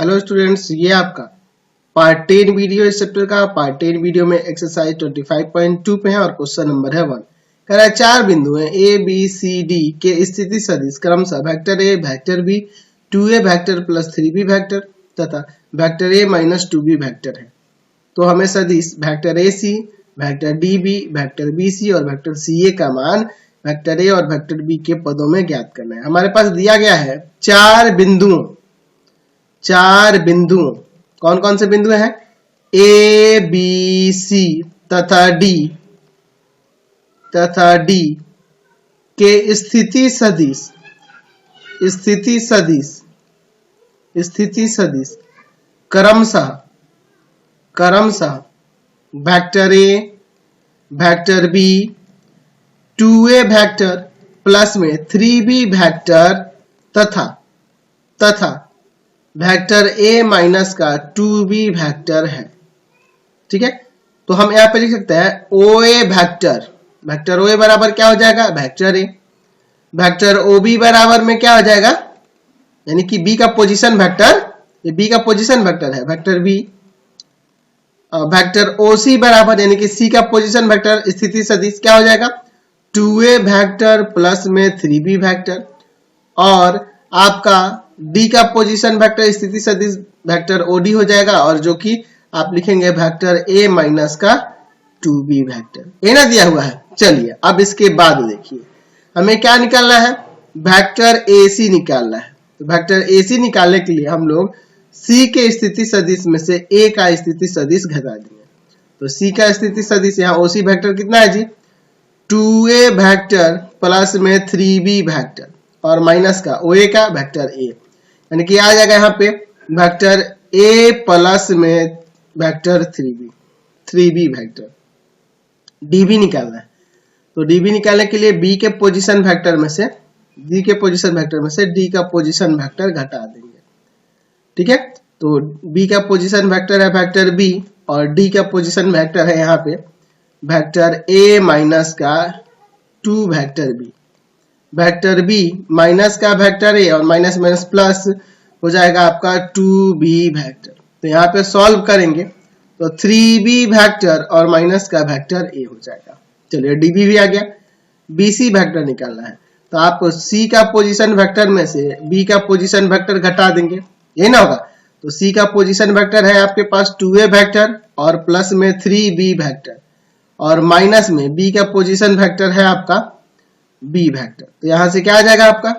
Hello students, ये आपका part 10 video इस चैप्टर का। पार्ट 10 वीडियो में एक्सरसाइज 25.2 पे है और क्वेश्चन नंबर है 1। कह रहा है चार बिंदु हैं ए बी सी डी के स्थिति सदिश क्रमशः vector A, vector B, 2a vector plus 3b vector तथा vector a minus 2b vector है। तो हमें सदिश vector A C, vector D B, vector B C और वेक्टर सी ए का मान वेक्टर ए और वेक्टर बी के पदों में ज्ञात करना है। हमारे पास दिया गया है चार बिंदुओं। कौन कौन से बिंदु हैं? ए बी सी तथा डी के स्थिति सदिश क्रमशः vector A, vector B, 2a vector plus में 3b वेक्टर तथा वेक्टर a माइनस का 2b वेक्टर है। ठीक है, तो हम यहाँ पे लिख सकते हैं OA वेक्टर OA बराबर क्या हो जाएगा? Vector A। वेक्टर OB बराबर में क्या हो जाएगा? यानी कि B का पोजीशन वेक्टर, ये B का पोजीशन वेक्टर है, वेक्टर B। वेक्टर OC बराबर यानी कि C का पोजीशन वेक्टर स्थिति सदिश क्या हो जाएगा? 2a वेक्टर प्लस में 3b वेक्टर। और आपका D का पोजीशन वेक्टर स्थिति सदिश वेक्टर OD हो जाएगा, और जो कि आप लिखेंगे वेक्टर A माइनस का 2b वेक्टर। ये ना दिया हुआ है। चलिए अब इसके बाद देखिए हमें क्या निकालना है? वेक्टर AC निकालना है। तो वेक्टर AC निकालने के लिए हम लोग C के स्थिति सदिश में से A का स्थिति सदिश घटा देंगे। तो C का स्थिति सदिश यहाँ OC वेक्टर कितना है जी? 2a वेक्टर प्लस में 3b वेक्टर और माइनस का OA का वेक्टर A, यानी कि आ जाएगा यहाँ पे वेक्टर A प्लस में वेक्टर 3b वेक्टर। DB निकालना है। तो DB निकालने के लिए B के पोजीशन वेक्टर में से D का पोजीशन वेक्टर घटा देंगे। ठीक है, तो B का पोजीशन वेक्टर है वेक्टर B और D का पोजीशन वेक्टर है यहाँ पे वेक्टर A माइनस का 2 vector B। Vector B minus का वेक्टर A और माइनस माइनस प्लस हो जाएगा आपका 2b वेक्टर। तो यहाँ पे सॉल्व करेंगे तो 3b वेक्टर और माइनस का वेक्टर A हो जाएगा। चलिए DB भी आ गया। BC वेक्टर निकालना है, तो आप C का पोजीशन वेक्टर में से B का पोजीशन वेक्टर घटा देंगे, ये ना होगा। तो C का पोजीशन वेक्टर है आपके पास 2a वेक्टर और प्लस में 3b वेक्टर और माइनस में B का पोजीशन वेक्टर है आपका B वेक्टर। तो यहां से क्या आ जाएगा आपका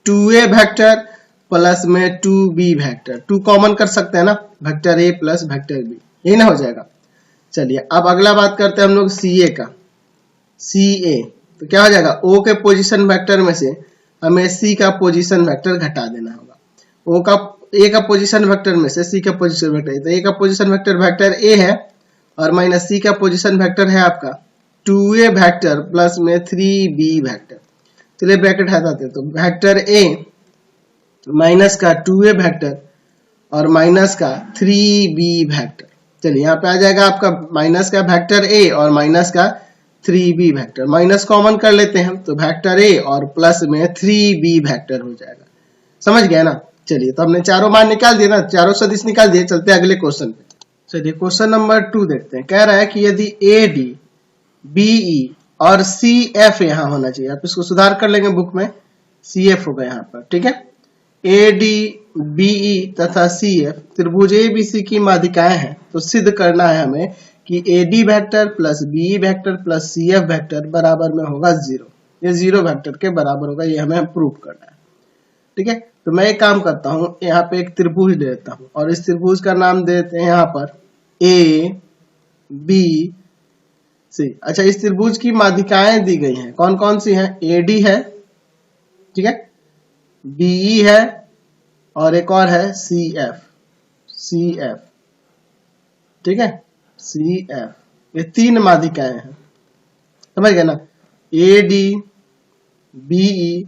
2a वेक्टर प्लस में 2b वेक्टर। 2 कॉमन कर सकते हैं ना, vector A plus vector B, यही ना हो जाएगा। चलिए अब अगला बात करते हैं हम लोग CA का। CA तो क्या हो जाएगा? O के पोजीशन वेक्टर में से हमें C का पोजीशन वेक्टर घटा देना होगा। A का पोजीशन वेक्टर में से C का पोजीशन वेक्टर, तो A का पोजीशन वेक्टर वेक्टर A है और माइनस C का पोजीशन वेक्टर है आपका 2a वेक्टर प्लस में 3b वेक्टर। चलिए ब्रैकेट हटाते हैं, तो वेक्टर A माइनस का 2a वेक्टर और माइनस का 3b वेक्टर। चलिए यहाँ पे आ जाएगा आपका माइनस का वेक्टर A और माइनस का 3b वेक्टर। माइनस कॉमन कर लेते हैं तो वेक्टर A और प्लस में 3b वेक्टर हो जाएगा। समझ गया ना? चलिए तो हमने चारों मान निकाल दिए ना, चारों सदिश निकाल दिए। चलते हैं अगले क्वेश्चन पे। चलिए क्वेश्चन नंबर 2 देखते हैं। कह रहा है कि यदि AD, BE और CF यहाँ होना चाहिए, आप इसको सुधार कर लेंगे बुक में, CF होगा यहाँ पर। ठीक है, AD, BE तथा CF त्रिभुज ABC की माध्यिकाएं हैं। तो सिद्ध करना है हमें कि AD vector plus BE vector plus CF vector बराबर में होगा 0। ये 0 वेक्टर के बराबर होगा, ये हमें प्रूव करना है। ठीक है, तो मैं एक काम करता हूं, यहाँ पे एक त्रिभुज ले लेता हूं और इस त्रिभुज का नाम दे देते हैं यहाँ पर A, B, C। अच्छा, इस त्रिभुज की माध्यिकाएं दी गई हैं, कौन कौन सी हैं? AD है, ठीक है, BE है और एक और है CF। ठीक है, CF, ये 3 माध्यिकाएं हैं। समझ गए ना? AD, BE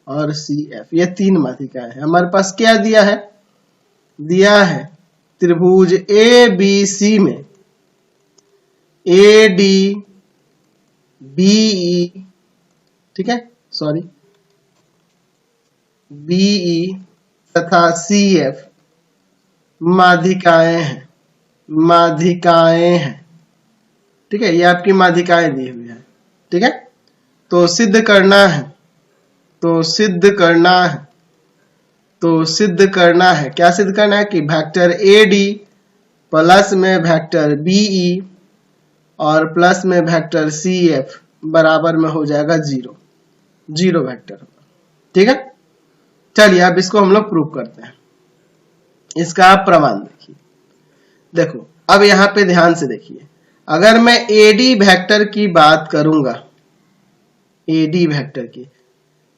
और CF, ये 3 माध्यिकाएं हैं। हमारे पास क्या दिया है? दिया है त्रिभुज ABC में AD, BE, ठीक है, BE तथा CF माध्यिकाएं हैं, माध्यिकाएं हैं। ठीक है, ये आपकी माध्यिकाएं दी हुई है। ठीक है, तो सिद्ध करना है, तो सिद्ध करना है, तो सिद्ध करना है, क्या सिद्ध करना है कि वेक्टर AD प्लस में वेक्टर BE और प्लस में वेक्टर CF बराबर में हो जाएगा 0, 0 वेक्टर। ठीक है, चलिए अब इसको हम लोग प्रूव करते हैं। इसका आप प्रमाण देखिए। देखो अब यहां पे ध्यान से देखिए, अगर मैं AD वेक्टर की बात करूंगा, AD वेक्टर की,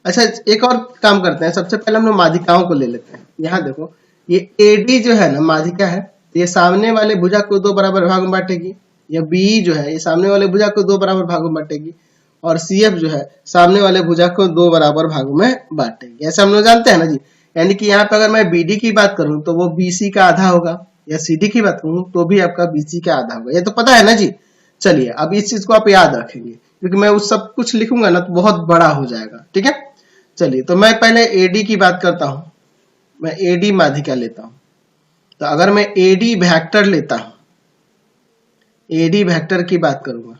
अच्छा एक और काम करते हैं, सबसे पहले हम लोग माध्यिकाओं को ले लेते हैं। यहां देखो ये AD जो है ना माध्यिका है, ये सामने वाले भुजा को 2 बराबर भागों में बांटेगी, या BE जो है ये सामने वाले भुजा को 2 बराबर भागों में बांटेगी, और CF जो है सामने वाले भुजा को 2 बराबर भागों में बांटेगी। ऐसा हम लोग जानते हैं ना जी। यानी कि यहाँ पे अगर मैं BD की बात करूं तो वो BC का आधा होगा, या CD की बात करूं तो भी आपका BC का आधा होगा। ये तो पता है ना जी। चलिए अब इस चीज को आप याद रखेंगे, क्योंकि मैं उस सब कुछ लिखूंगा ना तो बहुत बड़ा हो जाएगा। ठीक है, चलिए तो मैं पहले AD की बात करता हूं, मैं AD माध्यिका लेता हूं। तो अगर मैं AD वेक्टर लेता हूं, AD वेक्टर की बात करूंगा,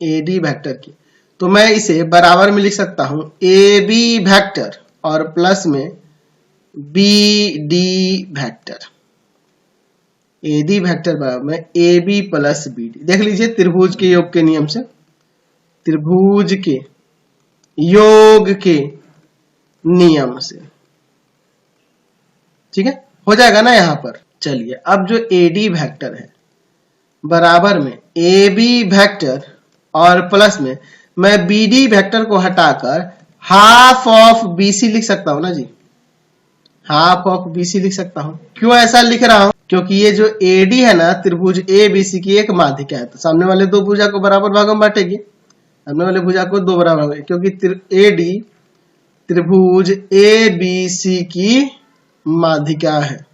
AD वेक्टर की, तो मैं इसे बराबर में लिख सकता हूं AB वेक्टर और प्लस में BD वेक्टर। AD वेक्टर बराबर में AB प्लस BD। देख लीजिए त्रिभुज के योग के नियम से, त्रिभुज के योग के नियम से। ठीक है, हो जाएगा ना यहां पर। चलिए अब जो AD वेक्टर है बराबर में AB वेक्टर और प्लस में मैं BD वेक्टर को हटाकर हाफ ऑफ BC लिख सकता हूं ना जी, हाफ ऑफ BC लिख सकता हूं। क्यों ऐसा लिख रहा हूं? क्योंकि ये जो AD है ना त्रिभुज ABC की एक माध्यिका है, तो सामने वाले 2 भुजा को बराबर भागों में बांटेगी, सामने वाले भुजा को 2 बराबर, क्योंकि AD त्रिभुज ABC की माध्यिका है,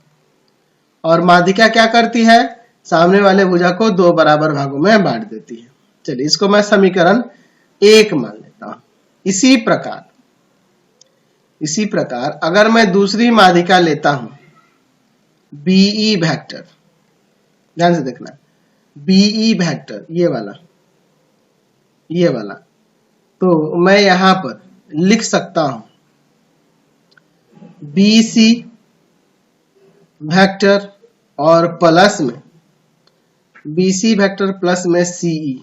और माध्यिका क्या करती है, सामने वाले भुजा को 2 बराबर भागों में बांट देती है। चलिए इसको मैं समीकरण 1 मान लेता हूं। इसी प्रकार अगर मैं दूसरी माध्यिका लेता हूं BE वेक्टर, ध्यान से देखना, BE वेक्टर ये वाला, तो मैं यहां पर लिख सकता हूं BC वेक्टर और प्लस में BC वेक्टर प्लस में CE,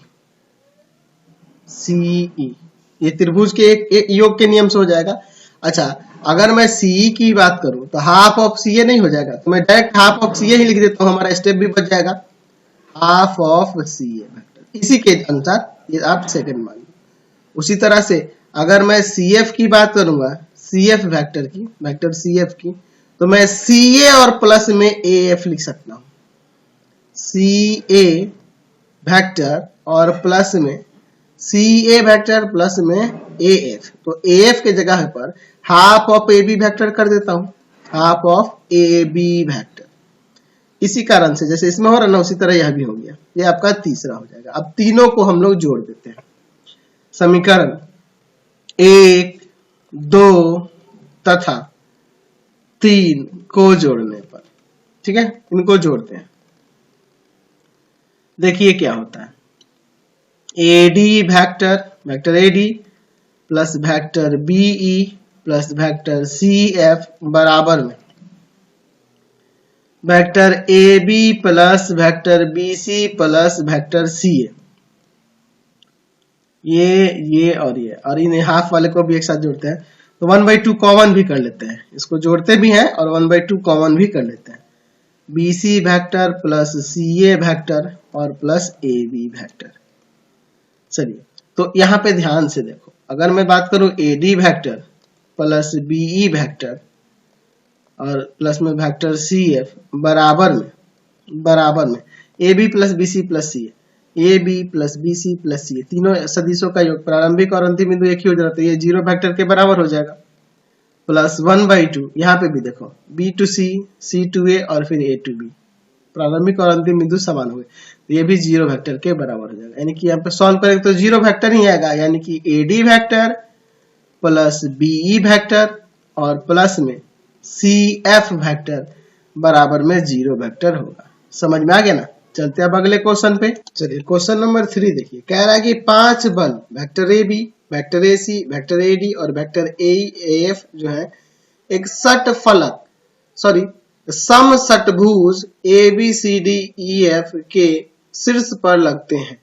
ये त्रिभुज के एक योग के नियम से हो जाएगा। अच्छा अगर मैं CE की बात करूं तो हाफ ऑफ CA नहीं हो जाएगा, तो मैं डायरेक्ट हाफ ऑफ CA ही लिख देता हूं, हमारा स्टेप भी बच जाएगा, हाफ ऑफ CA वेक्टर। इसी के अनुसार ये आप सेकंड मान लो। उसी तरह से अगर मैं CF की बात करूंगा, CF वेक्टर की, वेक्टर CF की, तो मैं CA और प्लस में AF लिख सकता हूं, CA वेक्टर और प्लस में CA वेक्टर प्लस में AF, तो AF के जगह पर हाफ ऑफ AB वेक्टर कर देता हूं, हाफ ऑफ AB वेक्टर। इसी कारण से जैसे इसमें हो रहा ना उसी तरह यह भी हो गया, ये आपका तीसरा हो जाएगा। अब तीनों को हम लोग जोड़ देते हैं, समीकरण 1, 2 तथा 3 को जोड़ने पर। ठीक है, इनको जोड़ते हैं, देखिए क्या होता है। AD vector, vector AD plus vector BE plus vector CF बराबर में vector AB plus vector BC plus vector CA। ये और इन हाफ वाले को भी एक साथ जोड़ते हैं, तो 1/2 कॉमन भी कर लेते हैं, इसको जोड़ते भी हैं और 1/2 कॉमन भी कर लेते हैं। BC vector plus CA vector और प्लस AB वेक्टर। चलिए तो यहाँ पे ध्यान से देखो, अगर मैं बात करूं AD vector plus BE vector और प्लस में वेक्टर CF बराबर में AB plus BC plus CA, AB plus BC plus CA, तीनों सदिशों का योग प्रारंभिक और अंतिम बिंदु एक ही हो जाता है, ये 0 वेक्टर के बराबर हो जाएगा, प्लस 1/2, यहाँ पे भी देखो B to C, C to A और फिर A to B, प्रारंभिक और अंतिम बिंदु समान हुए, तो ये भी 0 वेक्टर के बराबर हो जाएगा। यानी कि यहाँ पे सॉल्व करेंगे तो 0 वेक्टर ही आएगा, यानी कि AD vector plus BE vector और प्लस में CF वेक्टर बराबर में 0 वेक्टर होगा। समझ में आ गया ना। चलते हैं अब अगले क्वेश्चन पे। चलिए क्वेश्चन नंबर 3 देखिए, कह रहा है कि 5 बल vector A B, vector A C, vector A D और वेक्टर ए एफ जो है एक सम षटभुज A B C D E F के शीर्ष पर लगते हैं।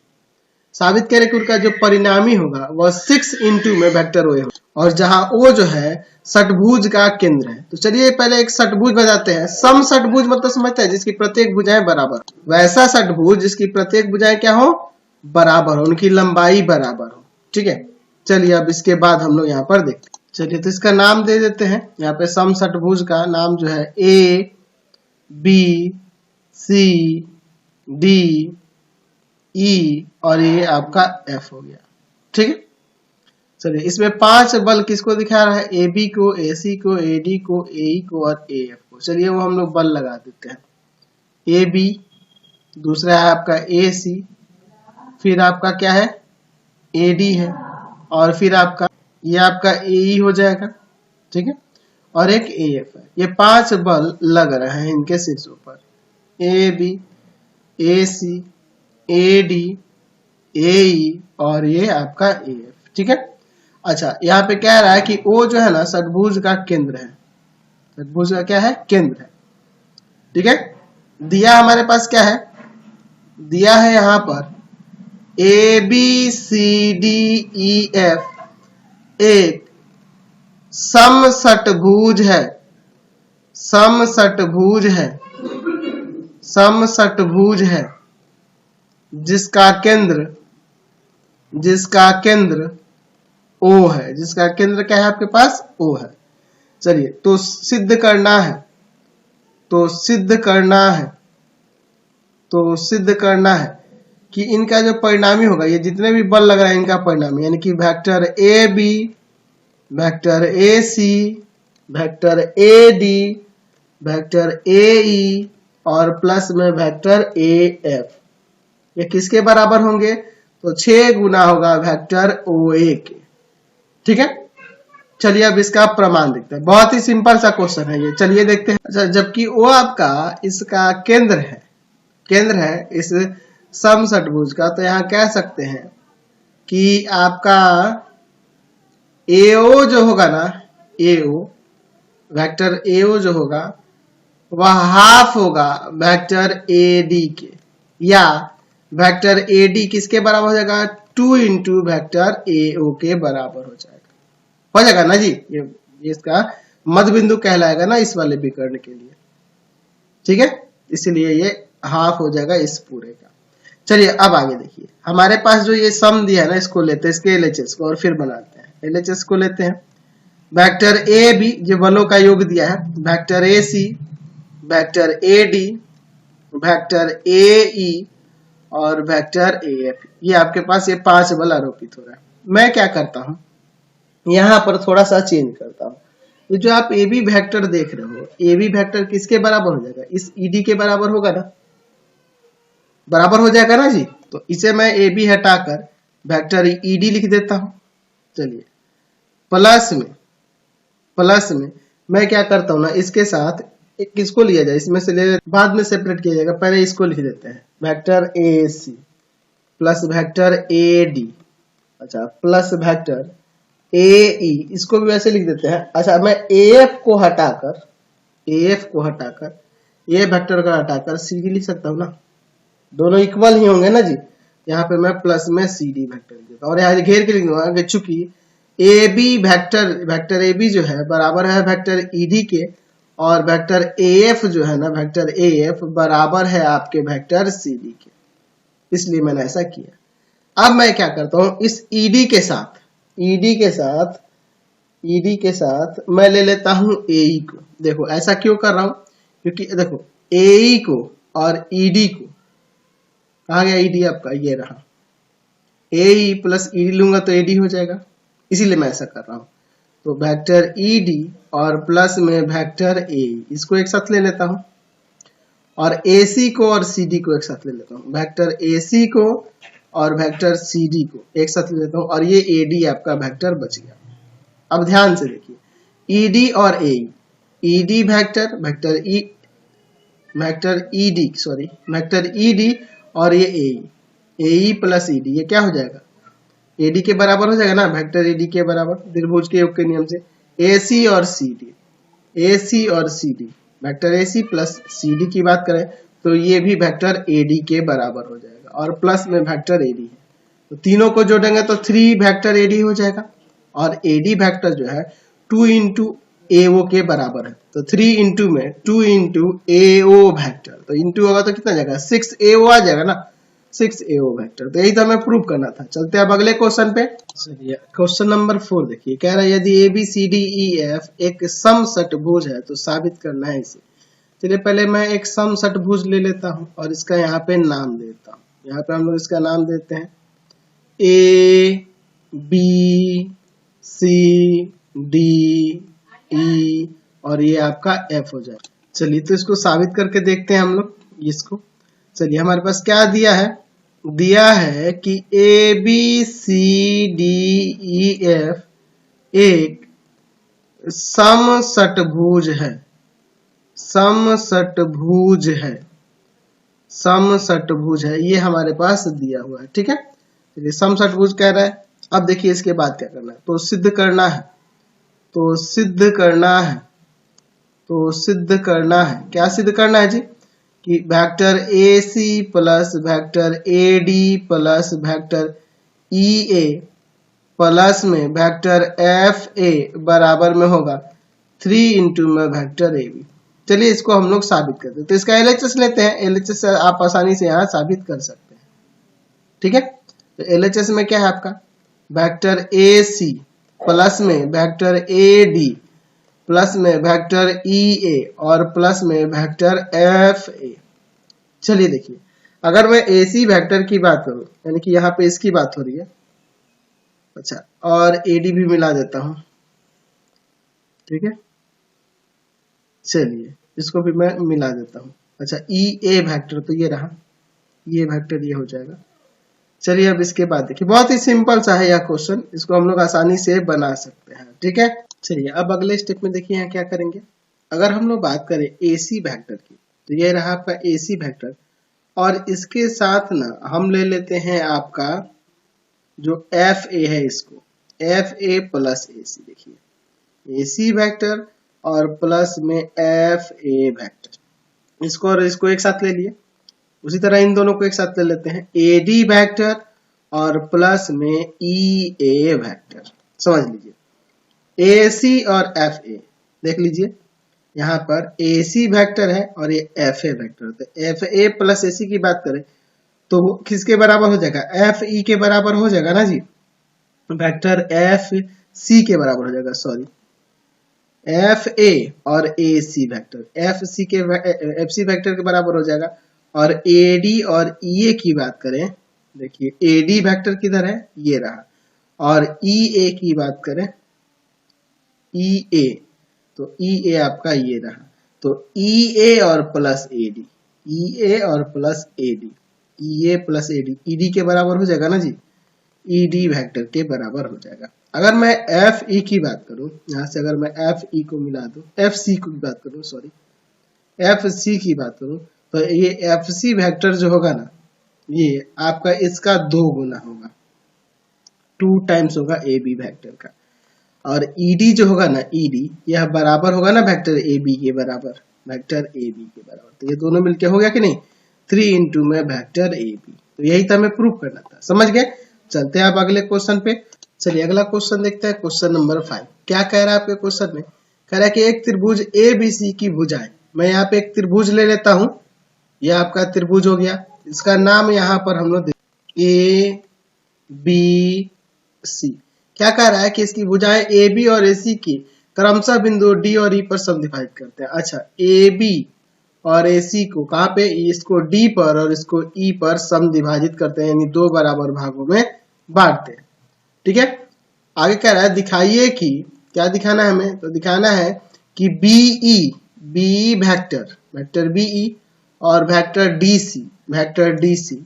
साबित करें कि उनका जो परिणामी होगा वह 6 इंटू में वेक्टर ओ होगा, और जहां ओ जो है षटभुज का केंद्र है। तो चलिए पहले एक षटभुज बताते हैं। सम षटभुज मतलब समझते हैं जिसकी प्रत्येक भुजाएं बराबर, वैसा षटभुज जिसकी प्रत्येक भुजाएं क्या हो, बराबर हो, उनकी लंबाई बराबर हो। ठीक है, चलिए अब इसके बाद हम लोग यहाँ पर देखते हैं। चलिए तो इसका नाम दे देते हैं। यहाँ पे सम षटभुज का नाम जो है ए बी सी डी ई और ये आपका एफ हो गया। ठीक है, चलिए इसमें 5 बल किसको दिखा रहा है, ए बी को, ए सी को, ए डी को, ए ई को और ए एफ को। चलिए वो हम लोग बल लगा देते हैं। ए बी, दूसरा है आपका ए सी, फिर आपका क्या है ए डी है, और फिर आपका ये आपका ए ई हो जाएगा। ठीक है, और एक ए एफ है। ये 5 बल लग रहे हैं इनके शीर्षों पर, A B, A C, A D, A E और ये आपका ए एफ। ठीक है, अच्छा यहाँ पे कह रहा है कि ओ जो है ना षटभुज का केंद्र है। षटभुज का क्या है, केंद्र है। ठीक है, दिया हमारे पास क्या है, दिया है यहाँ पर A B C D E F एक सम षटभुज है, सम षटभुज है, सम षटभुज है जिसका केंद्र ओ है, जिसका केंद्र क्या है आपके पास, ओ है। चलिए तो सिद्ध करना है कि इनका जो परिणामी होगा, ये जितने भी बल लग रहा है इनका परिणामी, यानी कि vector A B, vector A C, vector A D, vector A E और प्लस में वेक्टर ए एफ, ये किसके बराबर होंगे, तो 6 गुना होगा वेक्टर ओ ए के। ठीक है, चलिए अब इसका प्रमाण देखते हैं। बहुत ही सिंपल सा क्वेश्चन है ये, चलिए देखते हैं। अच्छा, जबकि वो आपका इसका केंद्र है इस सम षटभुज का, तो यहाँ कह सकते हैं कि आपका एओ जो होगा ना, एओ वेक्टर एओ जो होगा वह हाफ होगा वेक्टर ए डी के, या वेक्टर ए डी किसके बराबर हो जाएगा, 2 इंटू वेक्टर ए ओ के बराबर हो जाएगा ना जी। ये इसका मध्य बिंदु कहलाएगा ना इस वाले विकर्ण के लिए। ठीक है, इसलिए ये हाफ हो जाएगा इस पूरे का। चलिए अब आगे देखिए, हमारे पास जो ये सम दिया है ना, इसको लेते हैं, इसके एलएचएस को, और फिर बनाते हैं। एलएचएस को लेते हैं, वेक्टर ए बी ये बलों का योग दिया है, vector A C, vector A D, vector A E और वेक्टर ए एफ, ये आपके पास ये 5 बल आरोपित हो रहा है। मैं क्या करता हूं, यहां पर थोड़ा सा चेंज करता हूं। ये जो आप ए बी वेक्टर देख रहे हो, ए बी वेक्टर किसके बराबर हो जाएगा, इस ई डी के बराबर होगा ना, बराबर हो जाएगा ना जी। तो इसे मैं ए बी हटाकर वेक्टर ई डी लिख देता हूं। चलिए प्लस में मैं क्या करता हूं ना, इसके साथ एक किसको लिया जाए, इसमें से ले, बाद में सेपरेट किया जाएगा, पहले इसको लिख देते हैं, vector A C plus vector A D, अच्छा प्लस वेक्टर ए ई, इसको भी वैसे लिख देते हैं। अच्छा मैं ए एफ को हटाकर ए वेक्टर का हटाकर सी डी लिख सकता हूँ ना, दोनों इक्वल ही होंगे ना जी। यहाँ पे मैं प्लस में सी डी वेक्टर लिख देता हूँ, और यहाँ घेर के लिख दूंगा चूंकि A B vector A B जो है बराबर है वेक्टर ई डी के, और वेक्टर ए एफ जो है ना, वेक्टर ए एफ बराबर है आपके वेक्टर सी डी के, इसलिए मैंने ऐसा किया। अब मैं क्या करता हूँ, इस ईडी के साथ मैं ले लेता हूँ एई को। देखो ऐसा क्यों कर रहा हूं, क्योंकि देखो एई को और ईडी को, कहा गया ईडी आपका, ये रहा, एई प्लस ईडी लूंगा तो एडी हो जाएगा, इसीलिए मैं ऐसा कर रहा हूं। तो वेक्टर ईडी और प्लस में वेक्टर एई, इसको एक साथ ले लेता हूं, और एसी को और सीडी को एक साथ ले लेता हूं, वेक्टर एसी को और वेक्टर सीडी को एक साथ ले लेता हूं, और ये एडी आपका वेक्टर बच गया। अब ध्यान से देखिए, ईडी और एई, ईडी वेक्टर वेक्टर ईडी और ये एई प्लस ईडी, ये क्या हो जाएगा, एडी के बराबर हो जाएगा ना, वेक्टर ईडी के बराबर त्रिभुज के योग के नियम से एसी और CD, vector AC plus CD की बात करें तो ये भी वेक्टर एडी के बराबर हो जाएगा और प्लस में वेक्टर एडी है, तो तीनों को जोड़ेंगे तो 3 वेक्टर एडी हो जाएगा और एडी वेक्टर जो है 2 इंटू एओ के बराबर है, तो 3 इंटू में 2 इंटू एओ वेक्टर, तो इंटू होगा तो कितना जाएगा 6 एओ आ जाएगा ना, 6 एओ वेक्टर। तो यही तो हमें प्रूव करना था। चलते हैं अब अगले क्वेश्चन पे। चलिए क्वेश्चन नंबर 4 देखिए, कह रहा है यदि A B C D E F एक समषटभुज है तो साबित करना है इसे। चलिए पहले मैं एक समषटभुज ले लेता हूं और इसका यहाँ पे नाम देता हूँ। यहाँ पे हम लोग इसका नाम देते हैं ए बी सी डी ई और ये आपका एफ हो जाए। चलिए तो इसको साबित करके देखते हैं हम लोग इसको। चलिए हमारे पास क्या दिया है कि A B C D E F एक समषटभुज है, ये हमारे पास दिया हुआ है। ठीक है, चलिए समषटभुज कह रहा है। अब देखिए इसके बाद क्या करना है, तो सिद्ध करना है। क्या सिद्ध करना है जी, कि vector A C plus vector A D plus vector E A plus में वेक्टर एफ ए बराबर में होगा 3 इंटू में वेक्टर ए बी। चलिए इसको हम लोग साबित करते हैं। तो इसका एलएचएस लेते हैं, एलएचएस से आप आसानी से यहाँ साबित कर सकते हैं। ठीक है, तो एलएचएस में क्या है आपका, वेक्टर ए सी प्लस में वेक्टर ए डी प्लस में वेक्टर ई ए और प्लस में वेक्टर एफ ए। चलिए देखिए, अगर मैं ए सी वेक्टर की बात करूं, यानी कि यहाँ पे इसकी बात हो रही है, अच्छा, और ए डी भी मिला देता हूं। ठीक है, चलिए इसको भी मैं मिला देता हूं। अच्छा, ई ए वेक्टर तो ये रहा, ये वेक्टर ये हो जाएगा। चलिए अब इसके बाद देखिए, बहुत ही सिंपल सा है यह क्वेश्चन, इसको हम लोग आसानी से बना सकते हैं। ठीक है, चलिए अब अगले स्टेप में देखिए यहाँ क्या करेंगे। अगर हम लोग बात करें एसी वेक्टर की, तो ये रहा आपका एसी वेक्टर और इसके साथ ना हम ले लेते हैं आपका जो एफ ए है, इसको एफ ए प्लस ए सी। देखिए एसी वेक्टर और प्लस में एफ ए वेक्टर, इसको और इसको एक साथ ले लिए। उसी तरह इन दोनों को एक साथ ले लेते हैं, ए डी वेक्टर और प्लस में ई ए वेक्टर। समझ लीजिए ए सी और एफ ए, देख लीजिए यहाँ पर ए सी वेक्टर है और ये एफ ए वेक्टर। तो एफ ए प्लस ए सी की बात करें तो किसके बराबर हो जाएगा, एफ ई के बराबर हो जाएगा ना जी, वेक्टर एफ सी के बराबर हो जाएगा, सॉरी एफ ए और ए C vector F C vector के बराबर हो जाएगा। और ए डी और ई ए की बात करें, देखिए ए डी वेक्टर किधर है, ये रहा, और ई ए की बात करें ई ए, तो ई ए आपका ये रहा। तो ई ए और प्लस ए डी, ई ए और plus A D, E A plus A D, E D के बराबर हो जाएगा ना जी, ई डी वेक्टर के बराबर हो जाएगा। अगर मैं एफ ई की बात करूं, यहां से अगर मैं एफ ई को मिला दूं, एफ सी की बात करूं, सॉरी एफ सी की बात करूं, तो ये एफ सी वेक्टर जो होगा ना, ये आपका इसका 2 गुना होगा, 2 टाइम्स होगा ए बी वेक्टर का। और ईडी जो होगा ना, ईडी यह बराबर होगा ना वेक्टर ए बी के बराबर, वेक्टर ए बी के बराबर। तो ये दोनों मिलके हो गया कि नहीं, 3 इंटू में वेक्टर ए बी। तो यही तो हमें प्रूव करना था, समझ गए। चलते हैं आप अगले क्वेश्चन पे। चलिए अगला क्वेश्चन देखते हैं, क्वेश्चन नंबर 5। क्या कह रहा है आपके क्वेश्चन में, कह रहा है कि एक त्रिभुज ए बी सी की भुजाएं, मैं यहाँ पे एक त्रिभुज ले लेता हूं, यह आपका त्रिभुज हो गया, इसका नाम यहाँ पर हम लोग ए बी सी। क्या कह रहा है कि इसकी भुजाएं ए बी और ए सी की क्रमशः बिंदु डी और ई पर समद्विभाजित करते हैं। अच्छा, ए बी और ए सी को कहाँ पे, इसको डी पर और इसको ई पर समद्विभाजित करते हैं, यानी 2 बराबर भागों में बांटते हैं। ठीक है, आगे कह रहा है दिखाइए कि, क्या दिखाना है हमें, तो दिखाना है कि बी वेक्टर बी और वेक्टर डी सी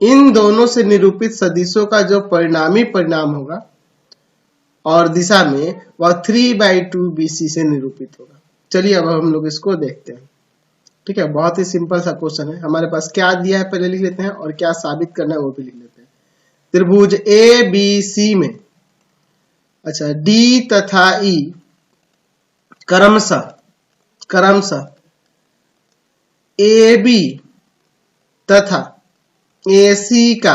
इन दोनों से निरूपित सदिशों का जो परिणाम होगा और दिशा में वह 3/2 BC से निरूपित होगा। चलिए अब हम लोग इसको देखते हैं। ठीक है, बहुत ही सिंपल सा क्वेश्चन है। हमारे पास क्या दिया है पहले लिख लेते हैं और क्या साबित करना है वो भी लिख लेते हैं। त्रिभुज ए बी सी में अच्छा डी तथा ई क्रमशः ए बी तथा ए सी का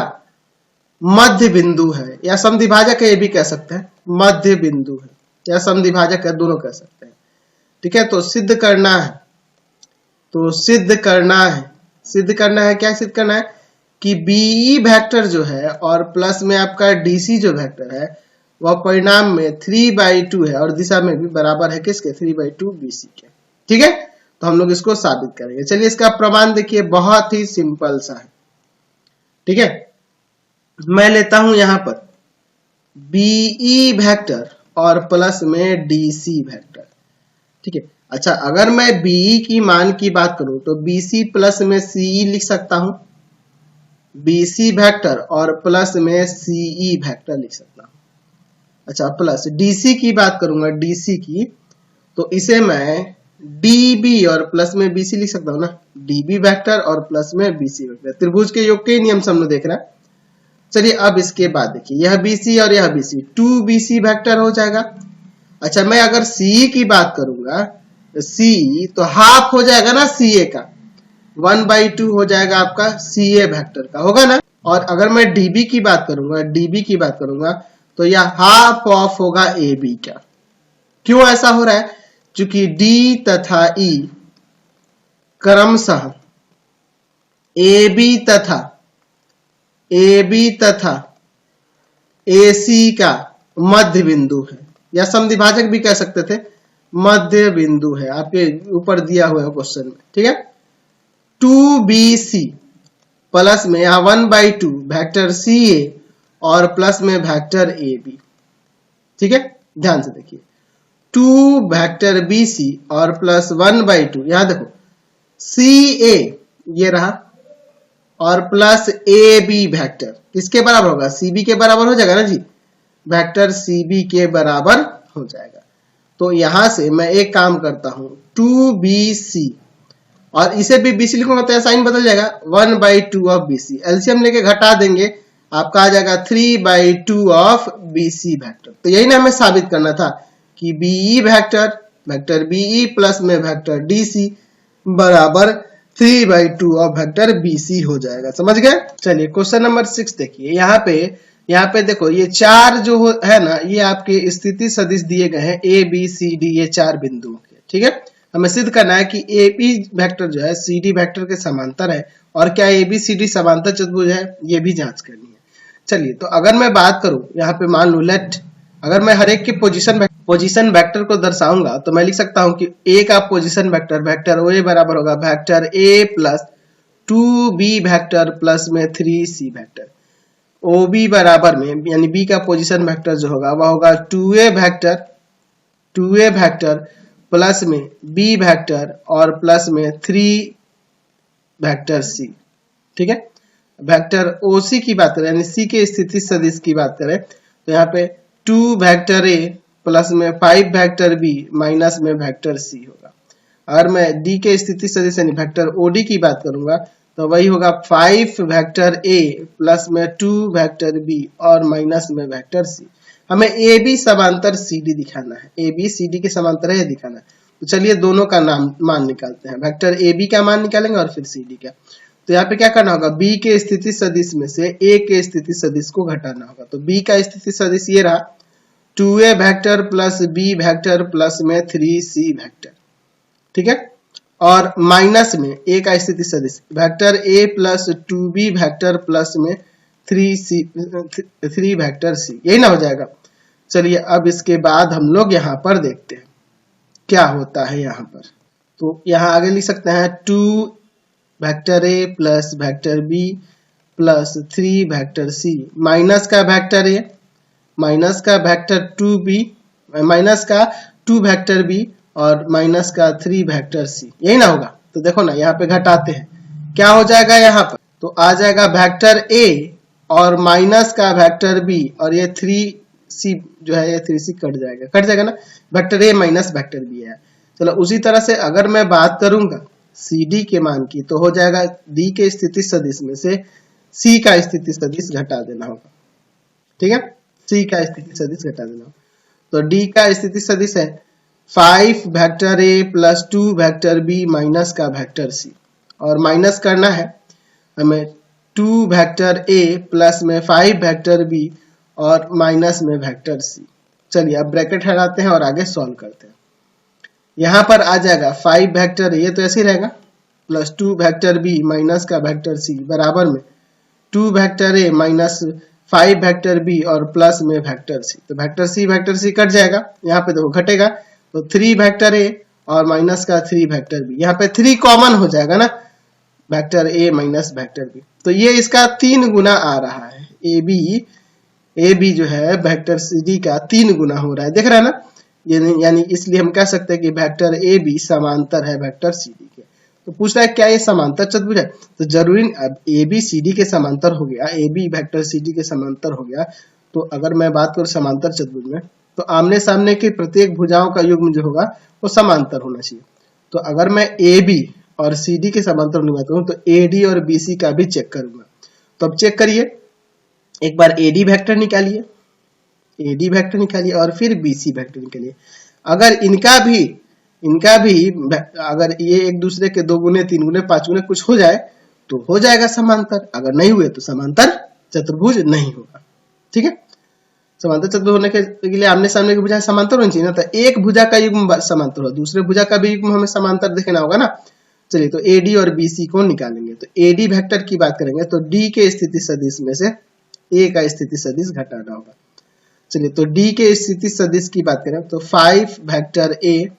मध्य बिंदु है, या समद्विभाजक है, ये भी कह सकते हैं, मध्य बिंदु है या समद्विभाजक है, दोनों कह सकते हैं। ठीक है, तो सिद्ध करना है क्या सिद्ध करना है कि बीई वेक्टर जो है और प्लस में आपका डीसी जो वेक्टर है वह परिणाम में 3/2 है और दिशा में भी बराबर है किसके, 3/2 बीसी के। ठीक है, तो हम लोग इसको साबित करेंगे। चलिए इसका प्रमाण देखिए, बहुत ही सिंपल सा है। ठीक है, मैं लेता हूं यहां पर बीई वेक्टर और प्लस में डीसी वेक्टर। ठीक है, अच्छा अगर मैं बीई की मान की बात करूं तो बीसी प्लस में सीई लिख सकता हूं, बीसी वेक्टर और प्लस में सीई वेक्टर लिख सकता हूं। अच्छा प्लस डीसी की बात करूंगा, डीसी की, तो इसे मैं डीबी और प्लस में बीसी लिख सकता हूं ना, डीबी वेक्टर और प्लस में बीसी वेक्टर। त्रिभुज के योग के नियम से हम लोग देख रहे हैं। चलिए अब इसके बाद देखिए, यह बीसी और यह बीसी 2BC वेक्टर हो जाएगा। अच्छा मैं अगर सी की बात करूंगा तो सी तो हाफ हो जाएगा ना सीए का, 1/2 हो जाएगा आपका सीए वेक्टर का, होगा ना। और अगर मैं डीबी की बात करूंगा तो यह हाफ ऑफ होगा ए बी का। क्यों ऐसा हो रहा है, क्योंकि डी तथा ई क्रमशः ए बी तथा ए सी का मध्य बिंदु है, या समद्विभाजक भी कह सकते थे, मध्य बिंदु है, आपके ऊपर दिया हुआ है क्वेश्चन में। ठीक है, 2BC प्लस में यहां 1/2 वेक्टर CA और प्लस में वेक्टर AB। ठीक है, ध्यान से देखिए, 2 वेक्टर BC और प्लस 1/2, यहां देखो CA ये रहा और प्लस AB वेक्टर किसके बराबर होगा, CB के बराबर हो जाएगा ना जी, वेक्टर CB के बराबर हो जाएगा। तो यहां से मैं एक काम करता हूं, 2BC और इसे भी BC लिखूंगा तो साइन बदल जाएगा, 1/2 ऑफ BC, एलसीएम लेके घटा देंगे, आपका आ जाएगा 3/2 ऑफ BC वेक्टर। तो यही ना हमें साबित करना था कि BE वेक्टर BE प्लस में वेक्टर DC बराबर 3/2 ऑफ वेक्टर BC हो जाएगा। समझ गए। चलिए क्वेश्चन नंबर 6 देखिए, यहाँ पे देखो ये चार जो है ना, ये आपके स्थिति सदिश दिए गए हैं A B C D, ये चार बिंदुओं के। ठीक है, हमें सिद्ध करना है कि AB वेक्टर जो है CD वेक्टर के समांतर है, और क्या ABCD समांतर चतुर्भुज है, ये भी जांच करनी है। चलिए तो अगर मैं बात करूं यहाँ पे, मान लो लेट, अगर मैं हर एक के पोजीशन वेक्टर को दर्शाऊंगा तो मैं लिख सकता हूं कि A का पोजीशन वेक्टर OA बराबर होगा vector A plus 2B vector plus में 3C वेक्टर। OB बराबर में यानी B का पोजीशन वेक्टर जो होगा वह होगा 2A वेक्टर प्लस में B वेक्टर और प्लस में 3 वेक्टर C। ठीक है, वेक्टर OC की बात करें यानी C के स्थिति सदिश की बात करें तो यहाँ पे 2 वेक्टर A प्लस में 5 वेक्टर B माइनस में वेक्टर C होगा। अगर मैं D के स्थिति सदिश यानी वेक्टर OD की बात करूंगा तो वही होगा 5 वेक्टर A प्लस में 2 वेक्टर B और माइनस में वेक्टर C। हमें AB समांतर CD दिखाना है, AB CD के समांतर है दिखाना है। तो चलिए दोनों का मान निकालते हैं, वेक्टर AB का मान निकालेंगे और फिर CD का। तो यहाँ पे क्या करना होगा, B के स्थिति सदिश में से A के स्थिति सदिश को घटाना होगा। तो B का स्थिति सदिश ये रहा 2A vector plus B vector plus में 3C वेक्टर। ठीक है, और माइनस में A का स्थिति सदिश vector A plus 2B vector plus में 3 वेक्टर C, यही ना हो जाएगा। चलिए अब इसके बाद हम लोग यहाँ पर देखते हैं क्या होता है यहाँ पर। तो यहाँ आगे लिख सकते हैं 2 vector A plus vector B plus 3 vector C, minus का वेक्टर A माइनस का वेक्टर 2B माइनस का 2 वेक्टर B और माइनस का 3 वेक्टर C, यही ना होगा। तो देखो ना यहाँ पे घटाते हैं, क्या हो जाएगा यहाँ पर, तो आ जाएगा वेक्टर A और माइनस का वेक्टर B और ये 3C जो है ये 3C कट जाएगा ना, vector A minus vector B है। चलो उसी तरह से अगर मैं बात करूंगा सी डी के मान की, तो हो जाएगा डी के स्थिति सदिश में से सी का स्थिति सदिश घटा देना होगा। ठीक है, सी का स्थिति सदिश घटा देना होगा। तो डी का स्थिति सदिश है 5 vector A plus 2 vector B minus का वेक्टर सी, और माइनस करना है हमें 2 वेक्टर ए प्लस में 5 वेक्टर बी और माइनस में वेक्टर सी। चलिए अब ब्रैकेट हटाते हैं और आगे सॉल्व करते हैं। यहां पर आ जाएगा 5 वेक्टर ये तो ऐसे ही रहेगा प्लस 2 वेक्टर बी माइनस का वेक्टर सी बराबर में 2 vector A minus 5 vector B और प्लस में वेक्टर सी। तो वेक्टर सी कट जाएगा, यहाँ पे देखो घटेगा, तो 3 वेक्टर ए और माइनस का 3 वेक्टर बी, यहाँ पे 3 कॉमन हो जाएगा ना, vector A minus vector B, तो ये इसका 3 गुना आ रहा है। ए बी जो है वेक्टर सी डी का 3 गुना हो रहा है, देख रहा है ना, यानी इसलिए हम कह सकते हैं कि वेक्टर ए बी समांतर है वेक्टर सी डी के। तो पूछ रहा है क्या ये समांतर चतुर्भुज है, तो जरूरी अब ए बी सी डी के समांतर हो गया, A B vector C D के समांतर हो गया, तो अगर मैं बात करूं समांतर चतुर्भुज में, तो आमने सामने की प्रत्येक भुजाओं का युग्म जो होगा वो समांतर होना चाहिए। तो अगर मैं ए बी और सी डी के समांतर होने बात करूं तो ए डी और बी सी का भी चेक करूंगा। तो अब चेक करिए, एक बार ए डी वेक्टर निकालिए, एडी वेक्टर निकालिए और फिर बीसी वेक्टर निकालिए। अगर इनका भी अगर ये एक दूसरे के 2 गुने 3 गुने 5 गुने कुछ हो जाए तो हो जाएगा समांतर, अगर नहीं हुए तो समांतर चतुर्भुज नहीं होगा। ठीक है, समांतर चतुर्भुज होने के लिए आमने सामने की भुजा समांतर होनी चाहिए ना, तो एक भुजा का युग्म समांतर हो, दूसरे भुजा का भी युग्म हमें समांतर देखना होगा ना। चलिए तो एडी और बीसी को निकालेंगे, तो एडी वेक्टर की बात करेंगे तो डी के स्थिति सदिश में से ए का स्थिति सदिश घटाना होगा। चलिए तो डी के स्थिति सदिश की बात करें तो 5 vector A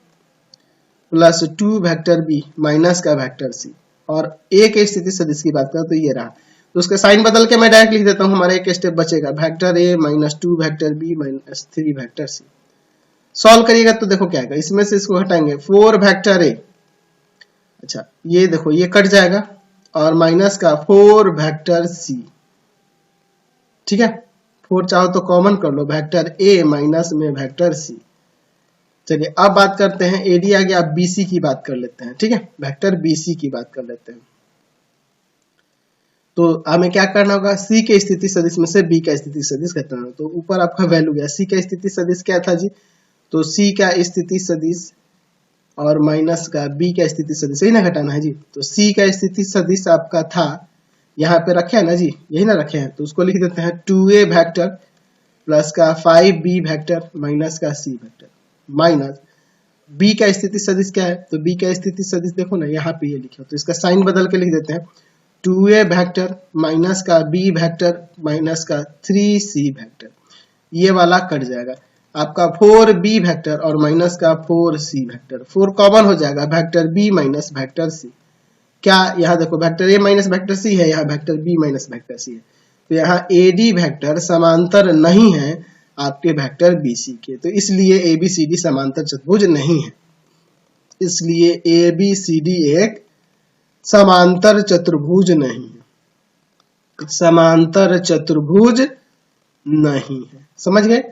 plus 2 vector B minus का वेक्टर सी, और ए के स्थिति सदिश की बात करें तो ये रहा, तो उसका साइन बदल के मैं डायरेक्ट लिख देता हूं, हमारा एक स्टेप बचेगा, vector A minus 2 vector B minus 3 vector C. Solve करिएगा तो देखो क्या आएगा, इसमें से इसको हटाएंगे 4 वेक्टर ए, अच्छा ये देखो ये कट जाएगा, और माइनस का 4 वेक्टर सी। ठीक है, 4 चाहो तो कॉमन कर लो, वेक्टर ए माइनस में वेक्टर सी। चलिए अब बात करते हैं, एडी आ गया, अब बीसी की बात कर लेते हैं। ठीक है, वेक्टर बीसी की बात कर लेते हैं। तो हमें क्या करना होगा, सी के स्थिति सदिश में से बी का स्थिति सदिश घटाना होगा। तो ऊपर आपका वैल्यू गया, सी का स्थिति सदिश क्या था जी, तो सी का स्थिति सदिश और माइनस का बी का स्थिति सदिश, यही ना घटाना है जी। तो सी का स्थिति सदिश आपका था, यहाँ पे रखे है ना जी, यही ना रखे हैं, तो उसको लिख देते हैं 2a वेक्टर प्लस का 5b वेक्टर माइनस का c वेक्टर, माइनस b का स्थिति सदिश क्या है, तो b का स्थिति सदिश देखो ना यहाँ पे ये लिखे, तो इसका साइन बदल के लिख देते हैं 2a वेक्टर माइनस का b वेक्टर माइनस का 3c वेक्टर, ये वाला कट जाएगा, आपका 4b वेक्टर और माइनस का 4c वेक्टर, 4 कॉमन हो जाएगा, vector b minus vector c। क्या यहाँ देखो vector A minus vector C है, यहाँ vector B minus vector C है, तो यहाँ ए डी वेक्टर समांतर नहीं है आपके वेक्टर बी सी के, तो इसलिए ए बी सी डी समांतर चतुर्भुज नहीं है, इसलिए ए बी सी डी एक समांतर चतुर्भुज नहीं है, समांतर चतुर्भुज नहीं है। समझ गए?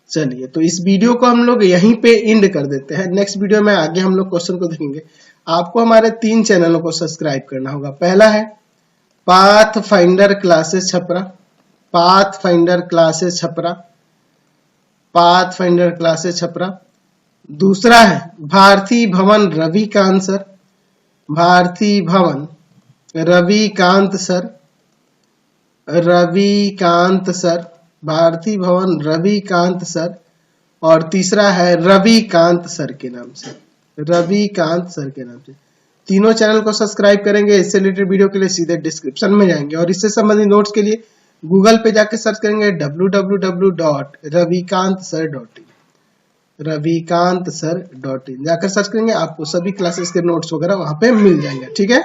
चलिए तो इस वीडियो को हम लोग यहीं पे एंड कर देते हैं, नेक्स्ट वीडियो में आगे हम लोग क्वेश्चन को देखेंगे। आपको हमारे 3 चैनलों को सब्सक्राइब करना होगा। पहला है path finder classes Chhapra, path finder classes Chhapra, path finder classes Chhapra. दूसरा है भारती भवन रविकांत सर, भारती भवन रविकांत सर, रविकांत सर, भारती भवन रविकांत सर। और तीसरा है रविकांत सर के नाम से, रविकांत सर के नाम से। तीनों चैनल को सब्सक्राइब करेंगे, इससे रिलेटेड वीडियो के लिए सीधे डिस्क्रिप्शन में जाएंगे और इससे संबंधित नोट्स के लिए गूगल पे जाके सर्च करेंगे www.ravikantsir.in, ravikantsir.in जाकर सर्च करेंगे, आपको सभी क्लासेस के नोट्स वगैरह वहां पे मिल जाएंगे। ठीक है।